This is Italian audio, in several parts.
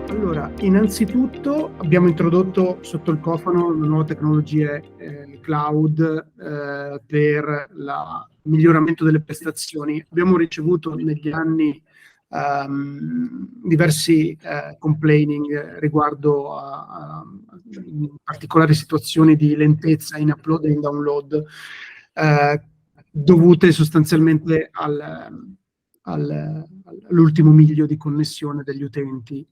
Allora, innanzitutto abbiamo introdotto sotto il cofano le nuove tecnologie cloud per il miglioramento delle prestazioni. Abbiamo ricevuto negli anni diversi complaining riguardo a in particolari situazioni di lentezza in upload e in download dovute sostanzialmente all'ultimo miglio di connessione degli utenti.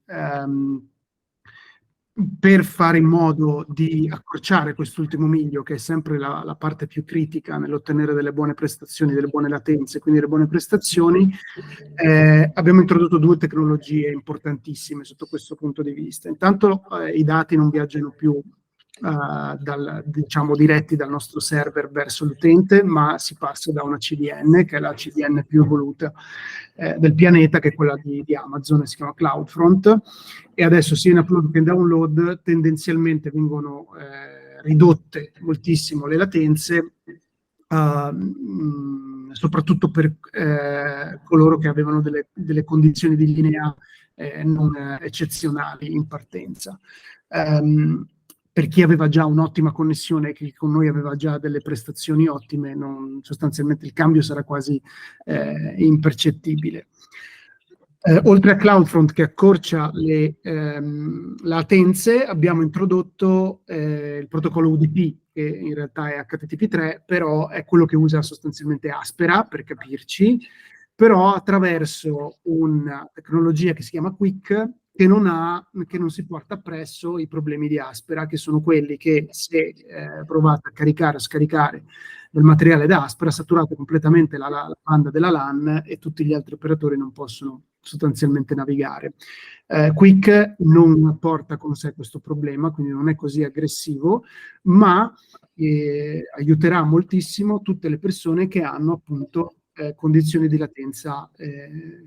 Per fare in modo di accorciare quest'ultimo miglio, che è sempre la parte più critica nell'ottenere delle buone prestazioni, delle buone latenze, quindi delle buone prestazioni, abbiamo introdotto due tecnologie importantissime sotto questo punto di vista. Intanto i dati non viaggiano più diciamo diretti dal nostro server verso l'utente, ma si passa da una CDN, che è la CDN più evoluta del pianeta, che è quella di Amazon, si chiama CloudFront, e adesso sia in upload che in download tendenzialmente vengono ridotte moltissimo le latenze, soprattutto per coloro che avevano delle condizioni di linea non eccezionali in partenza. Per chi aveva già un'ottima connessione, che con noi aveva già delle prestazioni ottime, sostanzialmente il cambio sarà quasi impercettibile. Oltre a CloudFront, che accorcia le latenze, abbiamo introdotto il protocollo UDP, che in realtà è HTTP3, però è quello che usa sostanzialmente Aspera, per capirci, però attraverso una tecnologia che si chiama Quick, che non si porta appresso i problemi di Aspera, che sono quelli che, se provate a caricare o scaricare del materiale da Aspera, saturate completamente la banda della LAN e tutti gli altri operatori non possono sostanzialmente navigare. Quick non porta con sé questo problema, quindi non è così aggressivo, ma aiuterà moltissimo tutte le persone che hanno appunto condizioni di latenza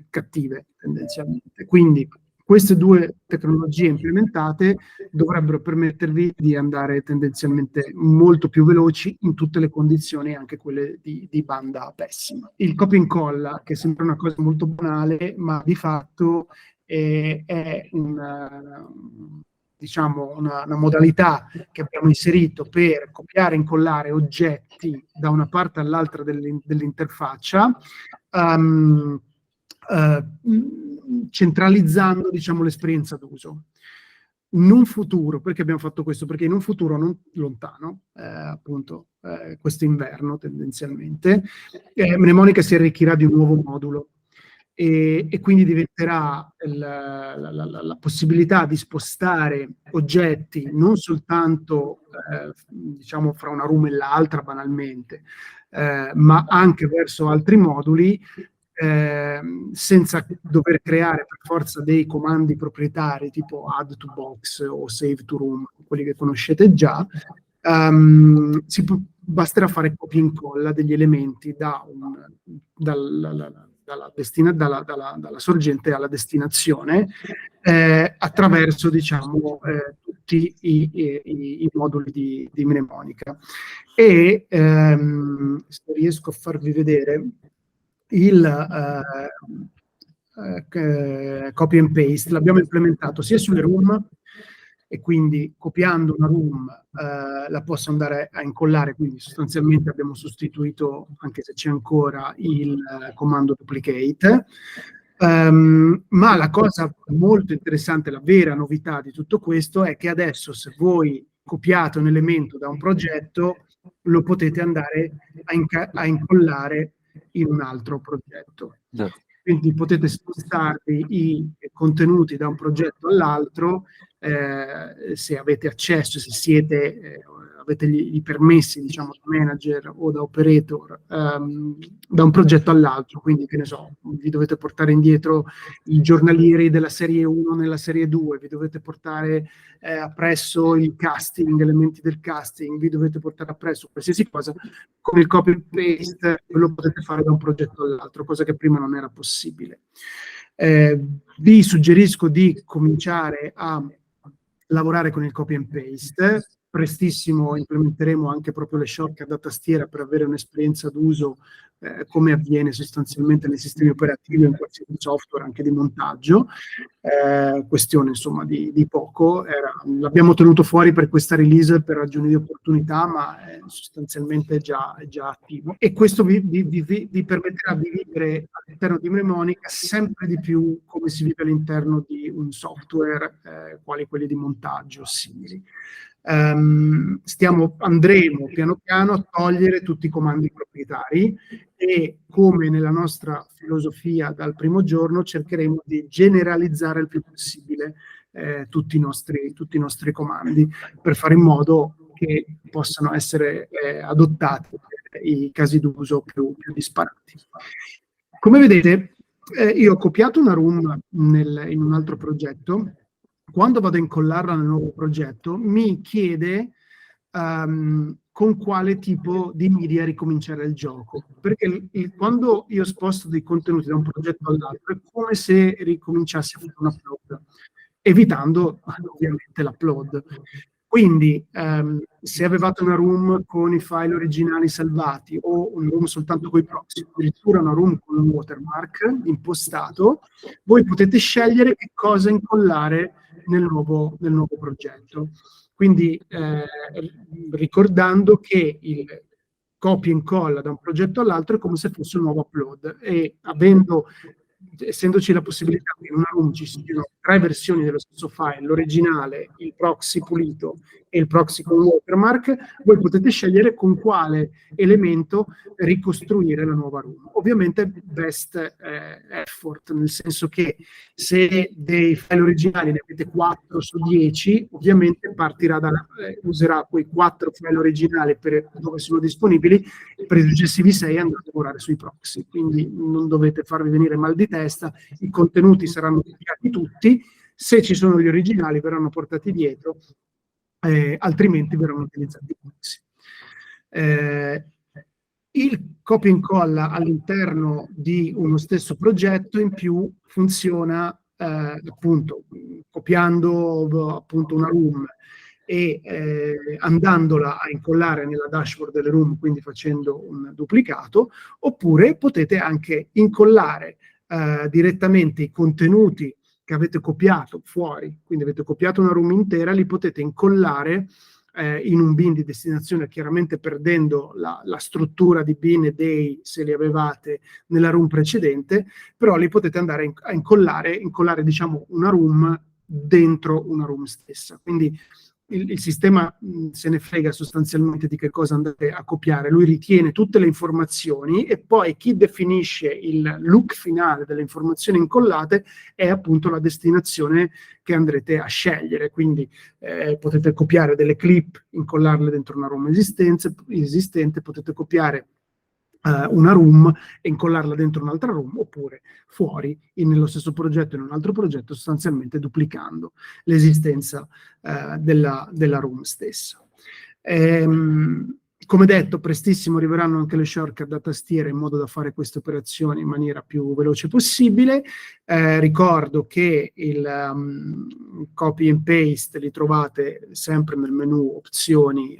cattive tendenzialmente. Quindi queste due tecnologie implementate dovrebbero permettervi di andare tendenzialmente molto più veloci in tutte le condizioni, anche quelle di banda pessima. Il copia e incolla, che sembra una cosa molto banale, ma di fatto è diciamo una modalità che abbiamo inserito per copiare e incollare oggetti da una parte all'altra dell'interfaccia, centralizzando, diciamo, l'esperienza d'uso. In un futuro, perché abbiamo fatto questo? Perché in un futuro non lontano, appunto questo inverno tendenzialmente, Mnemonica si arricchirà di un nuovo modulo e quindi diventerà la possibilità di spostare oggetti non soltanto diciamo fra una room e l'altra banalmente, ma anche verso altri moduli, senza dover creare per forza dei comandi proprietari tipo add to box o save to room, quelli che conoscete già. Basterà fare copia e incolla degli elementi dalla sorgente alla destinazione attraverso, diciamo, tutti i moduli di Mnemonica. E se riesco a farvi vedere il copy and paste, l'abbiamo implementato sia sulle room, e quindi copiando una room la posso andare a incollare, quindi sostanzialmente abbiamo sostituito, anche se c'è ancora, il comando duplicate. Ma la cosa molto interessante, la vera novità di tutto questo è che adesso, se voi copiate un elemento da un progetto, lo potete andare a incollare in un altro progetto. Quindi potete spostarvi i contenuti da un progetto all'altro, se avete accesso, se siete, avete i permessi, diciamo, da manager o da operator, da un progetto all'altro. Quindi, che ne so, vi dovete portare indietro i giornalieri della serie 1 nella serie 2, vi dovete portare appresso il casting, elementi del casting, vi dovete portare appresso qualsiasi cosa, con il copy and paste lo potete fare da un progetto all'altro, cosa che prima non era possibile. Vi suggerisco di cominciare a lavorare con il copy and paste, prestissimo implementeremo anche proprio le shortcut da tastiera per avere un'esperienza d'uso come avviene sostanzialmente nei sistemi operativi o in qualsiasi software anche di montaggio. Questione insomma di poco, l'abbiamo tenuto fuori per questa release per ragioni di opportunità, ma è sostanzialmente già attivo, e questo vi permetterà di vivere all'interno di Mnemonica sempre di più come si vive all'interno di un software quali quelli di montaggio simili. Andremo piano piano a togliere tutti i comandi proprietari e, come nella nostra filosofia dal primo giorno, cercheremo di generalizzare il più possibile tutti i nostri comandi per fare in modo che possano essere adottati i casi d'uso più disparati. Come vedete, io ho copiato una room in un altro progetto. Quando vado a incollarla nel nuovo progetto, mi chiede con quale tipo di media ricominciare il gioco. Perché quando io sposto dei contenuti da un progetto all'altro, è come se ricominciassi a fare un upload, evitando ovviamente l'upload. Quindi, se avevate una room con i file originali salvati o una room soltanto con i proxy, addirittura una room con un watermark impostato, voi potete scegliere che cosa incollare nel nuovo progetto. Quindi ricordando che il copia e incolla da un progetto all'altro è come se fosse un nuovo upload, e essendoci la possibilità che in una room ci siano 3 versioni dello stesso file, l'originale, il proxy pulito e il proxy con watermark, voi potete scegliere con quale elemento ricostruire la nuova room. Ovviamente best effort, nel senso che se dei file originali ne avete 4 su 10, ovviamente userà quei 4 file originali dove sono disponibili, per i successivi 6 andrà a lavorare sui proxy, quindi non dovete farvi venire mal di testa, i contenuti saranno copiati tutti, se ci sono gli originali verranno portati dietro, altrimenti verranno utilizzati i proxy. Il copia e incolla all'interno di uno stesso progetto in più funziona appunto copiando appunto una room e andandola a incollare nella dashboard delle room, quindi facendo un duplicato, oppure potete anche incollare direttamente i contenuti che avete copiato fuori, quindi avete copiato una room intera, li potete incollare in un bin di destinazione, chiaramente perdendo la struttura di bin e day se li avevate nella room precedente, però li potete andare a incollare diciamo una room dentro una room stessa. Quindi il sistema se ne frega sostanzialmente di che cosa andate a copiare, lui ritiene tutte le informazioni e poi chi definisce il look finale delle informazioni incollate è appunto la destinazione che andrete a scegliere. Quindi potete copiare delle clip, incollarle dentro una room esistente, potete copiare una room e incollarla dentro un'altra room, oppure fuori nello stesso progetto, in un altro progetto, sostanzialmente duplicando l'esistenza della room stessa. Come detto, prestissimo arriveranno anche le shortcut da tastiera in modo da fare queste operazioni in maniera più veloce possibile. Ricordo che il copy and paste li trovate sempre nel menu opzioni,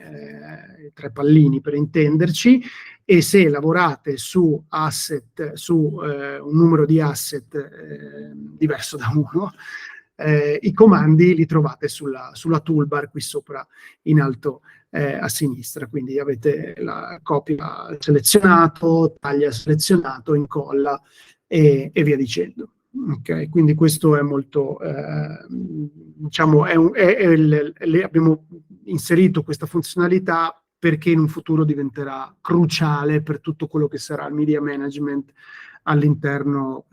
3 pallini per intenderci, e se lavorate su asset, su un numero di asset diverso da uno, i comandi li trovate sulla toolbar qui sopra in alto a sinistra, quindi avete la copia selezionato, taglia selezionato, incolla e via dicendo. Okay, quindi questo è molto, diciamo, abbiamo inserito questa funzionalità perché in un futuro diventerà cruciale per tutto quello che sarà il media management all'interno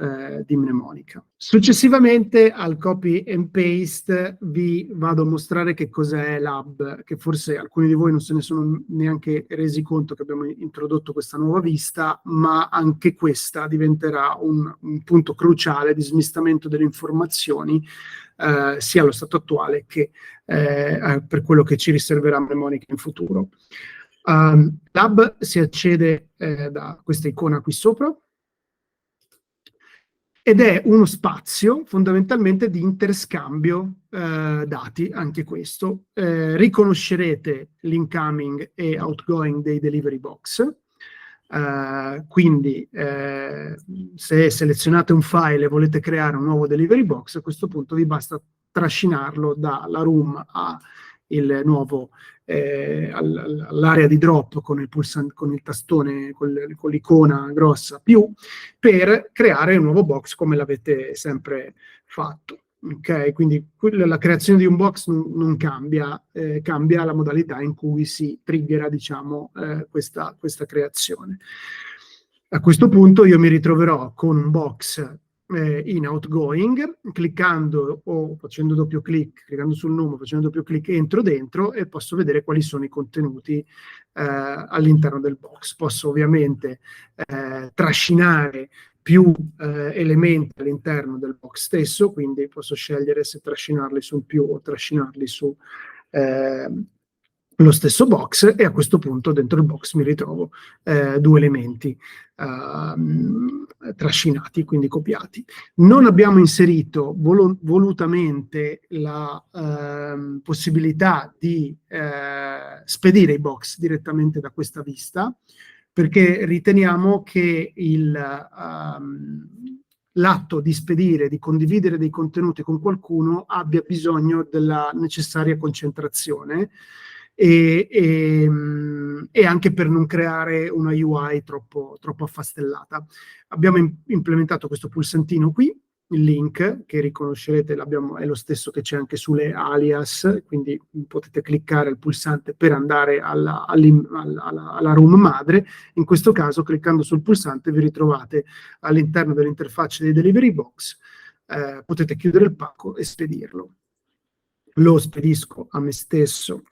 di Mnemonica. Successivamente al copy and paste vi vado a mostrare che cos'è l'hub, che forse alcuni di voi non se ne sono neanche resi conto che abbiamo introdotto questa nuova vista, ma anche questa diventerà un punto cruciale di smistamento delle informazioni sia allo stato attuale che per quello che ci riserverà Mnemonica in futuro. L'hub si accede da questa icona qui sopra, ed è uno spazio fondamentalmente di interscambio dati, anche questo. Riconoscerete l'incoming e outgoing dei delivery box. Quindi se selezionate un file e volete creare un nuovo delivery box, a questo punto vi basta trascinarlo dalla room all'area di drop con il pulsante, con il tastone, con l'icona grossa più, per creare un nuovo box come l'avete sempre fatto. Ok, quindi la creazione di un box non cambia, cambia la modalità in cui si triggera, diciamo, questa creazione. A questo punto io mi ritroverò con un box in outgoing, cliccando o facendo doppio clic, cliccando sul numero, facendo doppio clic, entro dentro e posso vedere quali sono i contenuti all'interno del box. Posso ovviamente trascinare più elementi all'interno del box stesso, quindi posso scegliere se trascinarli su più o trascinarli su lo stesso box, e a questo punto dentro il box mi ritrovo due elementi trascinati, quindi copiati. Non abbiamo inserito volutamente la possibilità di spedire i box direttamente da questa vista, perché riteniamo che l'atto di spedire, di condividere dei contenuti con qualcuno abbia bisogno della necessaria concentrazione e anche per non creare una UI troppo affastellata. Abbiamo implementato questo pulsantino qui, il link, che riconoscerete è lo stesso che c'è anche sulle alias, quindi potete cliccare il pulsante per andare alla room madre. In questo caso, cliccando sul pulsante, vi ritrovate all'interno dell'interfaccia dei delivery box, potete chiudere il pacco e spedirlo. Lo spedisco a me stesso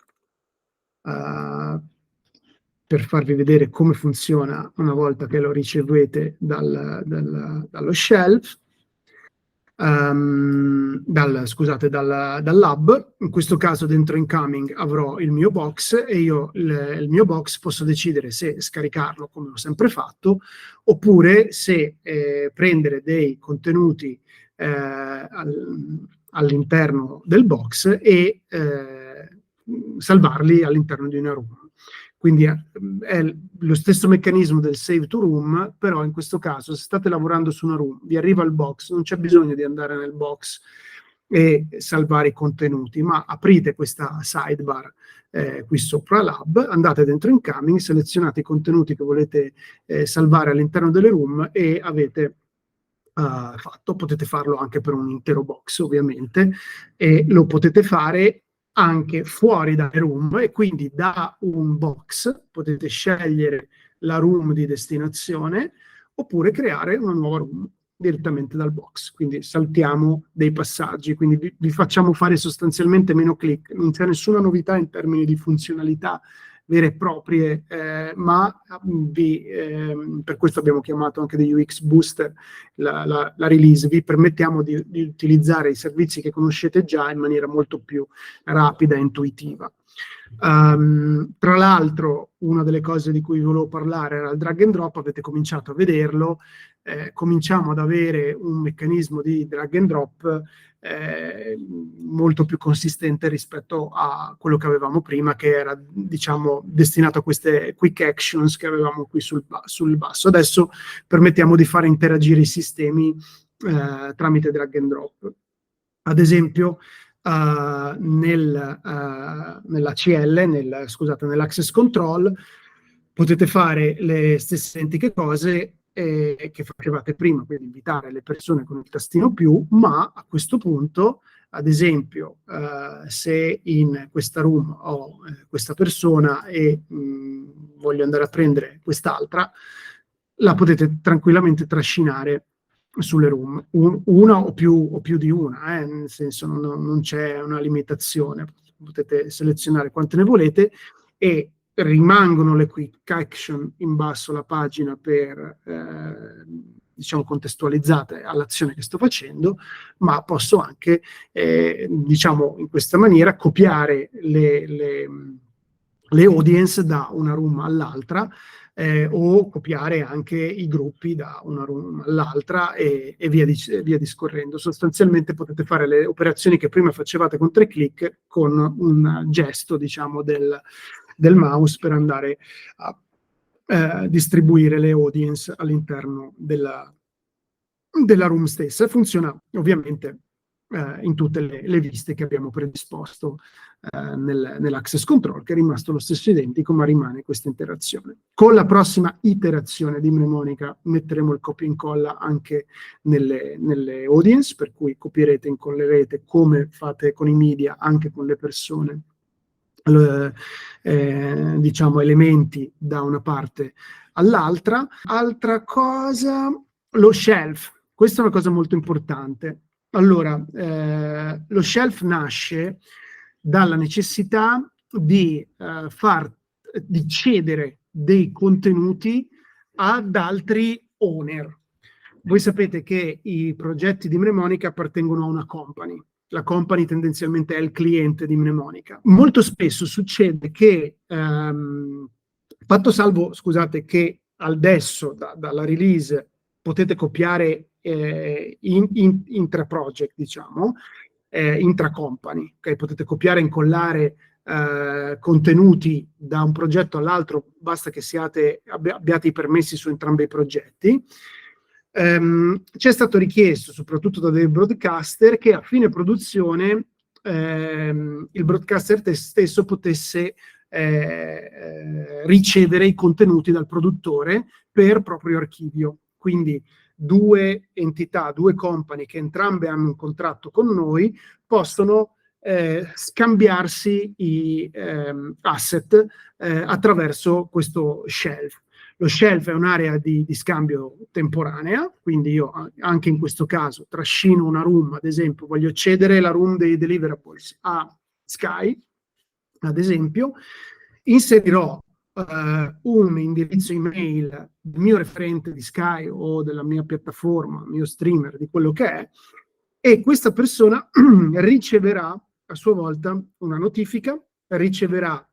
per farvi vedere come funziona una volta che lo ricevete dallo shelf. Dal lab. In questo caso dentro incoming avrò il mio box e io il mio box posso decidere se scaricarlo come ho sempre fatto, oppure se prendere dei contenuti all'interno del box e salvarli all'interno di una room. Quindi è lo stesso meccanismo del save to room, però in questo caso se state lavorando su una room, vi arriva il box, non c'è bisogno di andare nel box e salvare i contenuti, ma aprite questa sidebar qui sopra Lab, andate dentro Incoming, selezionate i contenuti che volete salvare all'interno delle room e avete fatto. Potete farlo anche per un intero box ovviamente, e lo potete fare anche fuori dalle room, e quindi da un box potete scegliere la room di destinazione oppure creare una nuova room direttamente dal box. Quindi saltiamo dei passaggi, quindi vi facciamo fare sostanzialmente meno click. Non c'è nessuna novità in termini di funzionalità vere e proprie, ma per questo abbiamo chiamato anche degli UX Booster la release. Vi permettiamo di utilizzare i servizi che conoscete già in maniera molto più rapida e intuitiva. Tra l'altro, una delle cose di cui volevo parlare era il drag and drop. Avete cominciato a vederlo. Cominciamo ad avere un meccanismo di drag and drop molto più consistente rispetto a quello che avevamo prima, che era, diciamo, destinato a queste quick actions che avevamo qui sul basso. Adesso permettiamo di fare interagire i sistemi tramite drag and drop. Ad esempio, nell'access control potete fare le stesse identiche cose che facevate prima, quindi invitare le persone con il tastino più, ma a questo punto, ad esempio, se in questa room ho questa persona e voglio andare a prendere quest'altra, la potete tranquillamente trascinare sulle room, una o più di una, nel senso non c'è una limitazione, potete selezionare quante ne volete e rimangono le quick action in basso alla pagina per diciamo contestualizzate all'azione che sto facendo, ma posso anche diciamo in questa maniera copiare le audience da una room all'altra, o copiare anche i gruppi da una room all'altra e via discorrendo. Sostanzialmente potete fare le operazioni che prima facevate con 3 clic con un gesto, diciamo, del mouse per andare a distribuire le audience all'interno della room stessa. Funziona ovviamente in tutte le viste che abbiamo predisposto nell'access control, che è rimasto lo stesso identico, ma rimane questa interazione. Con la prossima iterazione di Mnemonica metteremo il copia e incolla anche nelle audience, per cui copierete e incollerete come fate con i media, anche con le persone, diciamo, elementi da una parte all'altra. Altra cosa, lo shelf. Questa è una cosa molto importante. Allora, lo shelf nasce dalla necessità di cedere dei contenuti ad altri owner. Voi sapete che i progetti di Mnemonica appartengono a una company. La company tendenzialmente è il cliente di Mnemonica. Molto spesso succede che, fatto salvo, scusate, che adesso dalla release potete copiare intra-project, diciamo, intra-company, okay? Potete copiare e incollare contenuti da un progetto all'altro, basta che abbiate i permessi su entrambi i progetti. C'è stato richiesto, soprattutto da dei broadcaster, che a fine produzione il broadcaster stesso potesse ricevere i contenuti dal produttore per proprio archivio. Quindi 2 entità, 2 company che entrambe hanno un contratto con noi possono scambiarsi i asset attraverso questo shelf. Lo shelf è un'area di scambio temporanea, quindi io anche in questo caso trascino una room, ad esempio voglio cedere la room dei deliverables a Sky, ad esempio, inserirò un indirizzo email del mio referente di Sky o della mia piattaforma, mio streamer, di quello che è, e questa persona riceverà a sua volta una notifica, riceverà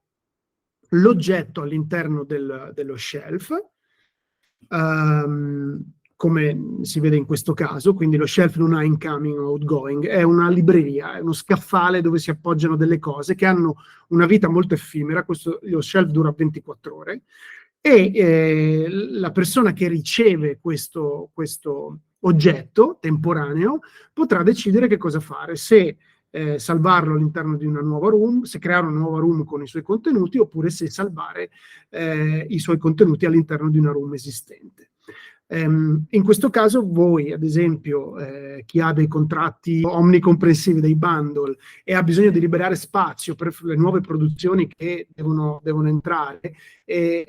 l'oggetto all'interno dello shelf, come si vede in questo caso, quindi lo shelf non ha incoming o outgoing, è una libreria, è uno scaffale dove si appoggiano delle cose che hanno una vita molto effimera. Lo shelf dura 24 ore e la persona che riceve questo oggetto temporaneo potrà decidere che cosa fare, se salvarlo all'interno di una nuova room, se creare una nuova room con i suoi contenuti, oppure se salvare i suoi contenuti all'interno di una room esistente. In questo caso voi, ad esempio, chi ha dei contratti omnicomprensivi, dei bundle, e ha bisogno di liberare spazio per le nuove produzioni che devono entrare, e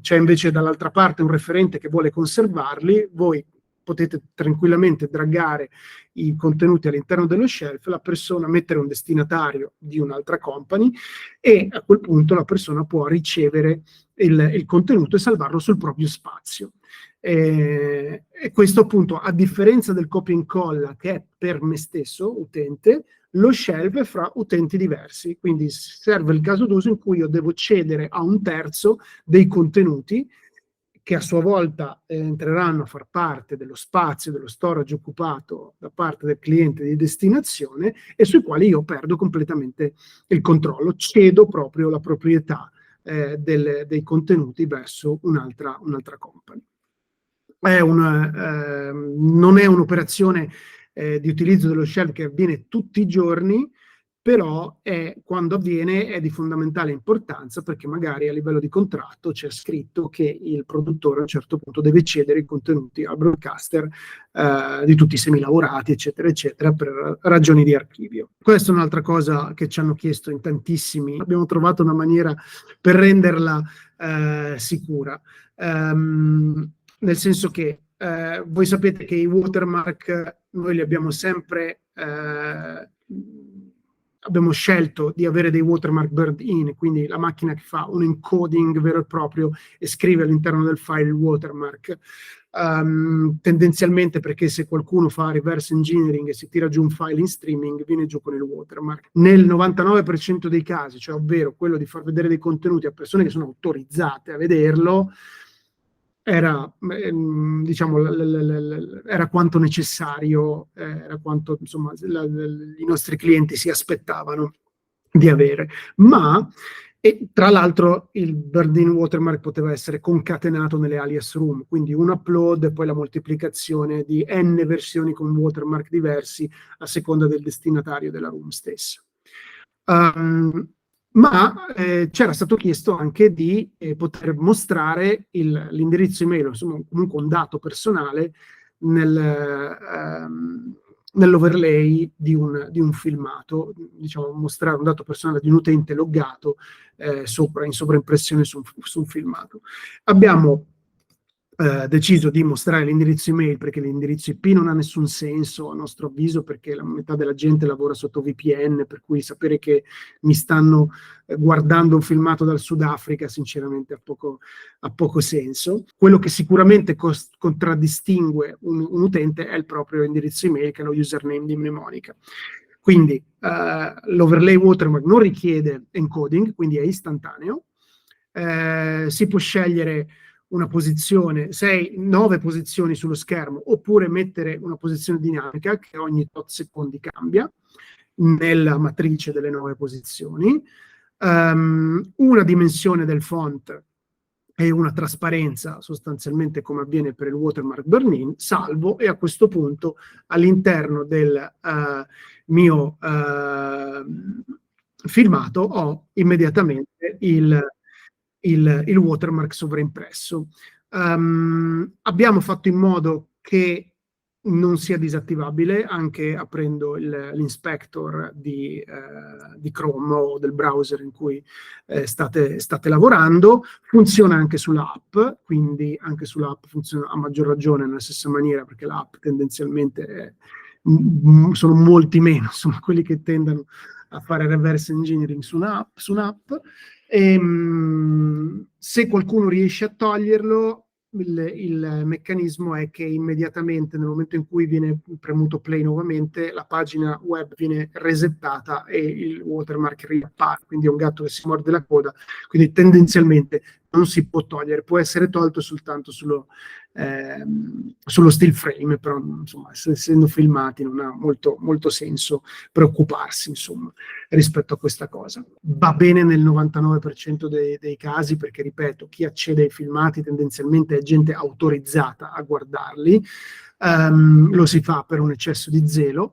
c'è invece dall'altra parte un referente che vuole conservarli, voi potete tranquillamente draggare i contenuti all'interno dello shelf, la persona mettere un destinatario di un'altra company e a quel punto la persona può ricevere il contenuto e salvarlo sul proprio spazio. E questo appunto, a differenza del copia e incolla che è per me stesso, utente, lo shelf è fra utenti diversi, quindi serve il caso d'uso in cui io devo cedere a un terzo dei contenuti che a sua volta entreranno a far parte dello spazio, dello storage occupato da parte del cliente di destinazione e sui quali io perdo completamente il controllo, cedo proprio la proprietà dei contenuti verso un'altra company. Non è un'operazione di utilizzo dello shell che avviene tutti i giorni, però quando avviene è di fondamentale importanza, perché magari a livello di contratto c'è scritto che il produttore a un certo punto deve cedere i contenuti al broadcaster di tutti i semilavorati, eccetera, eccetera, per ragioni di archivio. Questa è un'altra cosa che ci hanno chiesto in tantissimi. Abbiamo trovato una maniera per renderla sicura, nel senso che voi sapete che i watermark noi li abbiamo sempre abbiamo scelto di avere dei watermark burned in, quindi la macchina che fa un encoding vero e proprio e scrive all'interno del file il watermark. Tendenzialmente perché se qualcuno fa reverse engineering e si tira giù un file in streaming, viene giù con il watermark. Nel 99% dei casi, cioè ovvero quello di far vedere dei contenuti a persone che sono autorizzate a vederlo, era, diciamo, era quanto necessario, era quanto, insomma, i nostri clienti si aspettavano di avere. Ma, e tra l'altro, il Burned-in watermark poteva essere concatenato nelle alias room, quindi un upload e poi la moltiplicazione di n versioni con watermark diversi a seconda del destinatario della room stessa. Ma c'era stato chiesto anche di poter mostrare l'indirizzo email, insomma comunque un dato personale nell'overlay di un filmato, diciamo mostrare un dato personale di un utente loggato in sovraimpressione su un filmato. Abbiamo deciso di mostrare l'indirizzo email perché l'indirizzo IP non ha nessun senso a nostro avviso, perché la metà della gente lavora sotto VPN, per cui sapere che mi stanno guardando un filmato dal Sudafrica sinceramente ha poco senso. Quello che sicuramente contraddistingue un utente è il proprio indirizzo email, che è lo username di Mnemonica. Quindi l'overlay watermark non richiede encoding, quindi è istantaneo. Si può scegliere una posizione, 9 posizioni sullo schermo, oppure mettere una posizione dinamica che ogni tot secondi cambia nella matrice delle 9 posizioni, una dimensione del font e una trasparenza sostanzialmente come avviene per il watermark burn-in, salvo, e a questo punto all'interno del mio filmato ho immediatamente il watermark sovraimpresso. Abbiamo fatto in modo che non sia disattivabile, anche aprendo l'inspector di Chrome o del browser in cui state lavorando. Funziona anche sull'app, quindi anche sull'app funziona a maggior ragione nella stessa maniera, perché l'app tendenzialmente sono molti meno, insomma, quelli che tendono a fare reverse engineering su un'app. Se qualcuno riesce a toglierlo, il meccanismo è che immediatamente nel momento in cui viene premuto play nuovamente, la pagina web viene resettata e il watermark riappare, quindi è un gatto che si morde la coda, quindi tendenzialmente non si può togliere, può essere tolto soltanto sullo still frame, però insomma, essendo filmati non ha molto senso preoccuparsi, insomma, rispetto a questa cosa. Va bene nel 99% dei casi, perché ripeto, chi accede ai filmati tendenzialmente è gente autorizzata a guardarli, lo si fa per un eccesso di zelo,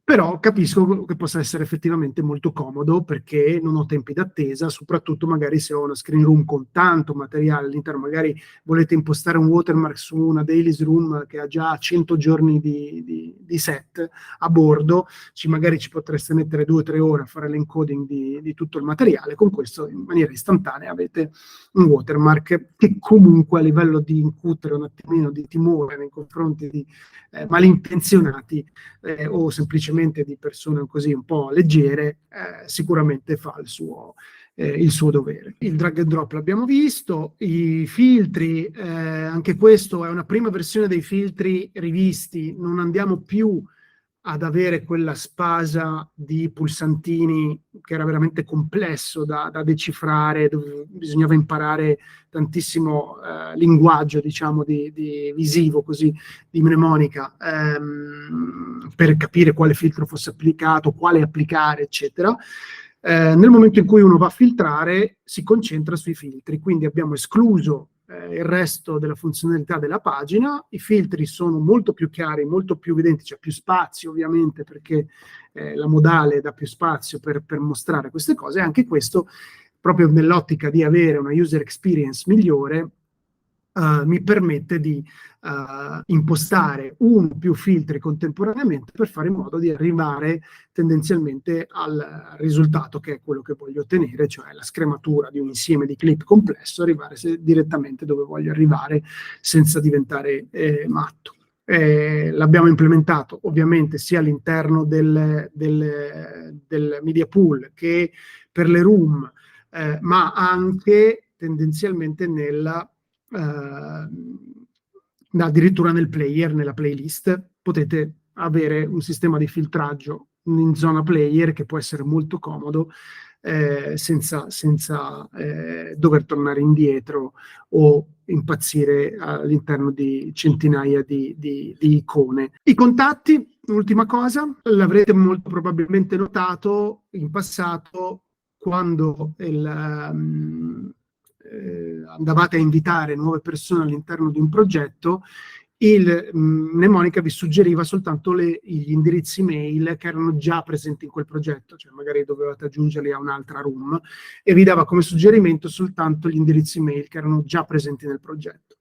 però capisco che possa essere effettivamente molto comodo perché non ho tempi d'attesa, soprattutto magari se ho una screen room con tanto materiale all'interno, magari volete impostare un watermark su una dailies room che ha già 100 giorni di set a bordo, magari ci potreste mettere 2 o 3 ore a fare l'encoding di tutto il materiale. Con questo in maniera istantanea avete un watermark che comunque a livello di incutere un attimino di timore nei confronti di malintenzionati o semplicemente di persone così un po' leggere, sicuramente fa il suo dovere. Il drag and drop l'abbiamo visto, i filtri, anche questo è una prima versione dei filtri rivisti, non andiamo più ad avere quella spasa di pulsantini che era veramente complesso da decifrare, dove bisognava imparare tantissimo linguaggio, diciamo, di visivo, così, di mnemonica, per capire quale filtro fosse applicato, quale applicare, eccetera. Nel momento in cui uno va a filtrare, si concentra sui filtri, quindi abbiamo escluso il resto della funzionalità della pagina. I filtri sono molto più chiari, molto più evidenti, c'è più spazio ovviamente perché la modale dà più spazio per mostrare queste cose, e anche questo proprio nell'ottica di avere una user experience migliore mi permette di impostare uno o più filtri contemporaneamente per fare in modo di arrivare tendenzialmente al risultato che è quello che voglio ottenere, cioè la scrematura di un insieme di clip complesso, arrivare direttamente dove voglio arrivare senza diventare matto. L'abbiamo implementato ovviamente sia all'interno del media pool che per le room, ma anche tendenzialmente addirittura nel player, nella playlist. Potete avere un sistema di filtraggio in zona player che può essere molto comodo, senza dover tornare indietro o impazzire all'interno di centinaia di icone. I contatti, ultima cosa, l'avrete molto probabilmente notato in passato quando andavate a invitare nuove persone all'interno di un progetto, Mnemonica vi suggeriva soltanto gli indirizzi mail che erano già presenti in quel progetto, cioè magari dovevate aggiungerli a un'altra room, e vi dava come suggerimento soltanto gli indirizzi mail che erano già presenti nel progetto.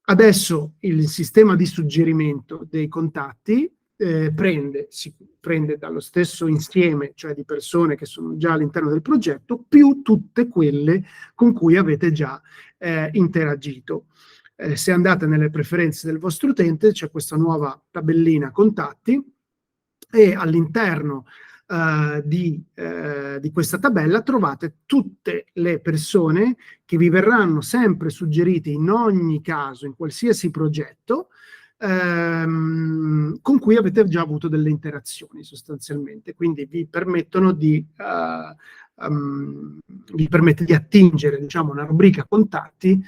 Adesso il sistema di suggerimento dei contatti prende dallo stesso insieme, cioè di persone che sono già all'interno del progetto, più tutte quelle con cui avete già interagito. Se andate nelle preferenze del vostro utente c'è questa nuova tabellina contatti, e all'interno di questa tabella trovate tutte le persone che vi verranno sempre suggerite in ogni caso, in qualsiasi progetto, con cui avete già avuto delle interazioni sostanzialmente, quindi vi permettono vi permette di attingere, diciamo, una rubrica contatti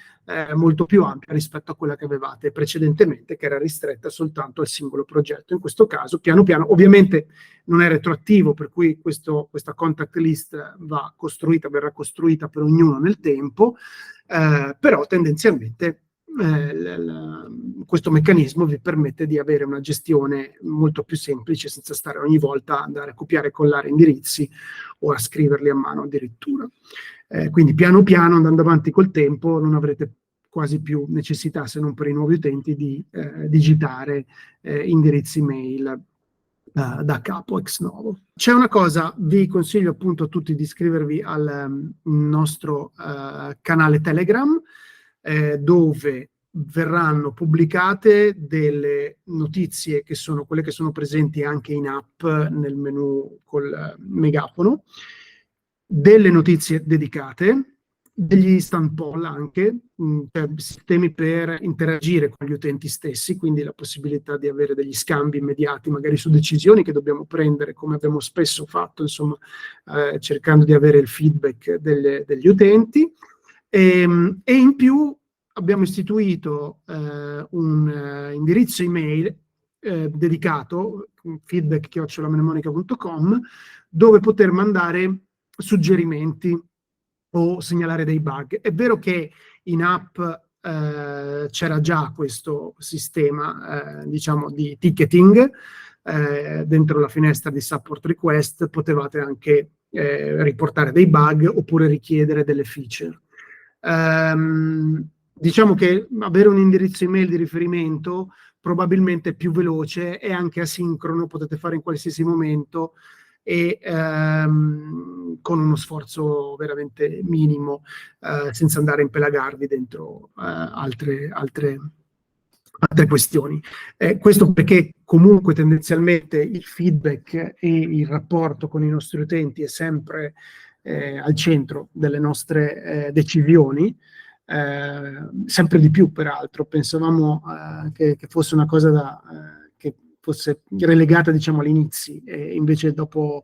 molto più ampia rispetto a quella che avevate precedentemente, che era ristretta soltanto al singolo progetto. In questo caso, piano piano, ovviamente non è retroattivo, per cui questa contact list verrà costruita per ognuno nel tempo, però tendenzialmente questo meccanismo vi permette di avere una gestione molto più semplice, senza stare ogni volta a andare a copiare e collare indirizzi o a scriverli a mano addirittura. Quindi piano piano, andando avanti col tempo, non avrete quasi più necessità, se non per i nuovi utenti, di digitare indirizzi mail da capo ex novo. C'è una cosa, vi consiglio appunto a tutti di iscrivervi al nostro canale Telegram, dove verranno pubblicate delle notizie che sono quelle che sono presenti anche in app nel menu col megafono, delle notizie dedicate, degli instant poll anche, cioè sistemi per interagire con gli utenti stessi, quindi la possibilità di avere degli scambi immediati magari su decisioni che dobbiamo prendere, come abbiamo spesso fatto, insomma, cercando di avere il feedback degli utenti. E in più abbiamo istituito un indirizzo email dedicato, feedback@mnemonica.com, dove poter mandare suggerimenti o segnalare dei bug. È vero che in app c'era già questo sistema, diciamo, di ticketing, dentro la finestra di support request potevate anche riportare dei bug oppure richiedere delle feature. Diciamo che avere un indirizzo email di riferimento probabilmente è più veloce e anche asincrono, potete fare in qualsiasi momento e con uno sforzo veramente minimo, senza andare a impelagarvi dentro altre questioni. Questo perché comunque tendenzialmente il feedback e il rapporto con i nostri utenti è sempre al centro delle nostre decisioni, sempre di più peraltro. Pensavamo che fosse una cosa che fosse relegata, diciamo, agli inizi, e invece dopo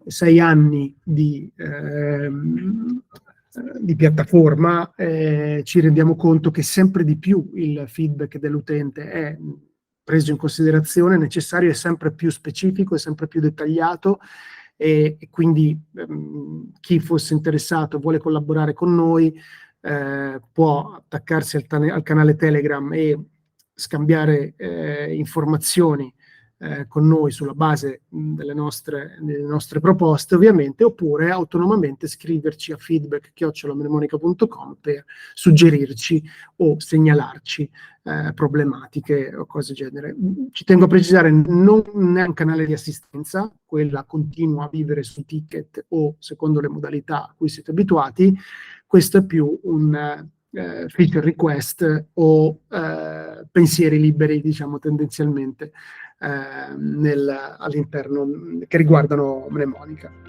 6 anni di piattaforma ci rendiamo conto che sempre di più il feedback dell'utente è preso in considerazione, necessario, è sempre più specifico, è sempre più dettagliato, e quindi chi fosse interessato e vuole collaborare con noi può attaccarsi al canale Telegram e scambiare informazioni con noi sulla base delle nostre proposte, ovviamente, oppure autonomamente scriverci a feedback@mnemonica.com per suggerirci o segnalarci problematiche o cose del genere. Ci tengo a precisare, non è un canale di assistenza, quella continua a vivere su ticket o secondo le modalità a cui siete abituati. Questo è più un feature request o pensieri liberi, diciamo tendenzialmente, all'interno che riguardano mnemonica.